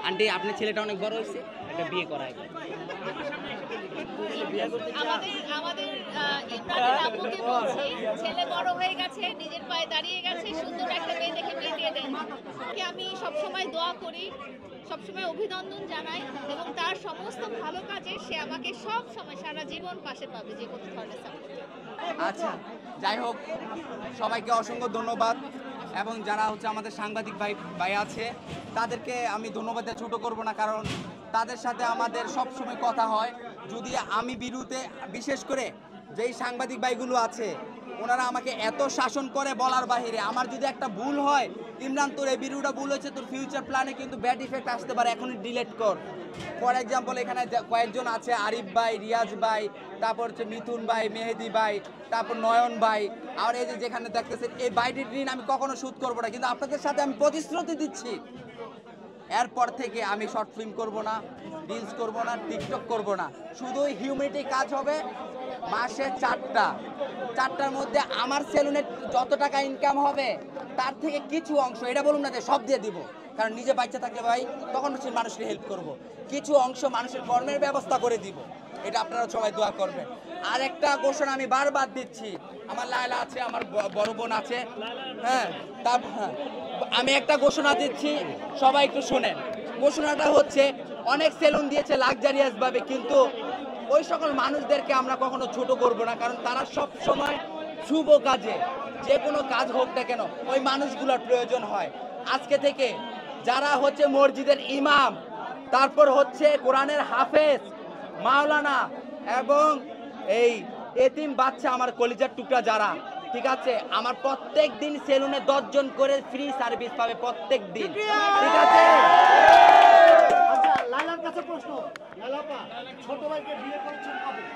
Aunty আপনার ছেলেটা অনেক বড় হয়েছে, একটা বিয়ে করায়। আমাদের আমাদের ইমরানের আম্মুকে বলছি, ছেলে বড় হয়ে গেছে, নিজের পায়ে দাঁড়িয়ে গেছে, সুন্দর একটা মেয়ে দেখে বিয়ে দিয়ে দেন। আমি সবসময় দোয়া করি, সবসময় অভিনন্দন জানাই এবং তার সমস্ত ভালো কাজে সে আমাকে সব সময় সারা জীবন পাশে পাবে, যে কোনো ধরনের সাপোর্ট। আচ্ছা, যাই হোক, সবাইকে অসংখ্য ধন্যবাদ। এবং যারা হচ্ছে আমাদের সাংবাদিক ভাই আছে, তাদেরকে আমি ধন্যবাদ দিয়ে ছোটো করবো না, কারণ তাদের সাথে আমাদের সব সময় কথা হয়। যদি আমি বিরুদ্ধে, বিশেষ করে যেই সাংবাদিক ভাইগুলো আছে, ওনারা আমাকে এত শাসন করে বলার বাহিরে। আমার যদি একটা ভুল হয়, ইমরান তোর এই ভিডিওটা ভুল হয়েছে, তোর ফিউচার প্ল্যানে কিন্তু ব্যাড ইফেক্ট আসতে পারে, এখনই ডিলিট কর। ফর এক্সাম্পল, এখানে কয়েকজন আছে, আরিফ ভাই, রিয়াজ ভাই, তারপর হচ্ছে মিথুন ভাই, মেহেদি ভাই, তারপর নয়ন ভাই, আর এই যে যেখানে দেখতেছেন, এই বাইটির ঋণ আমি কখনো শোধ করবো না, কিন্তু আপনাদের সাথে আমি প্রতিশ্রুতি দিচ্ছি, এরপর থেকে আমি শর্ট ফিল্ম করব না, রিলস করব না, টিকটক করব না, শুধু হিউম্যানিটি কাজ হবে। মাসে 4টার মধ্যে আমার সেলুনে যত টাকা ইনকাম হবে তার থেকে কিছু অংশ, এটা বলুন না যে সব দিয়ে দিব, কারণ নিজে বাচ্চা থাকলে ভাই তখন হচ্ছে মানুষকে হেল্প করব, কিছু অংশ মানুষের কর্মের ব্যবস্থা করে দিব। এটা আপনারা সবাই দোয়া করবেন। আর একটা ঘোষণা আমি বারবার দিচ্ছি, আমার লায়লা আছে, আমার বড় বোন আছে, হ্যাঁ, আমি একটা ঘোষণা দিচ্ছি, সবাই একটু শোনেন। ঘোষণাটা হচ্ছে, অনেক সেলুন দিয়েছে লাক্সারিয়াস ভাবে, কিন্তু ওই সকল মানুষদেরকে আমরা কখনো ছোট করব না, কারণ তারা সব সময় শুভ কাজে, যে কোনো কাজ হোক না কেন, ওই মানুষগুলোর প্রয়োজন হয়। আজকে থেকে যারা হচ্ছে মসজিদের ইমাম, তারপর হচ্ছে কোরআনের হাফেজ, মাওলানা এবং এই এতিম বাচ্চা, আমার কলিজার টুকরা যারা, ঠিক আছে, আমার প্রত্যেক দিন সেলুনে 10 জন করে ফ্রি সার্ভিস পাবে প্রত্যেক দিন, ঠিক আছে। আচ্ছা, লাইলার কাছে প্রশ্ন, লাইলাপা ছোট ভাইকে বিয়ে করেছেন কবে?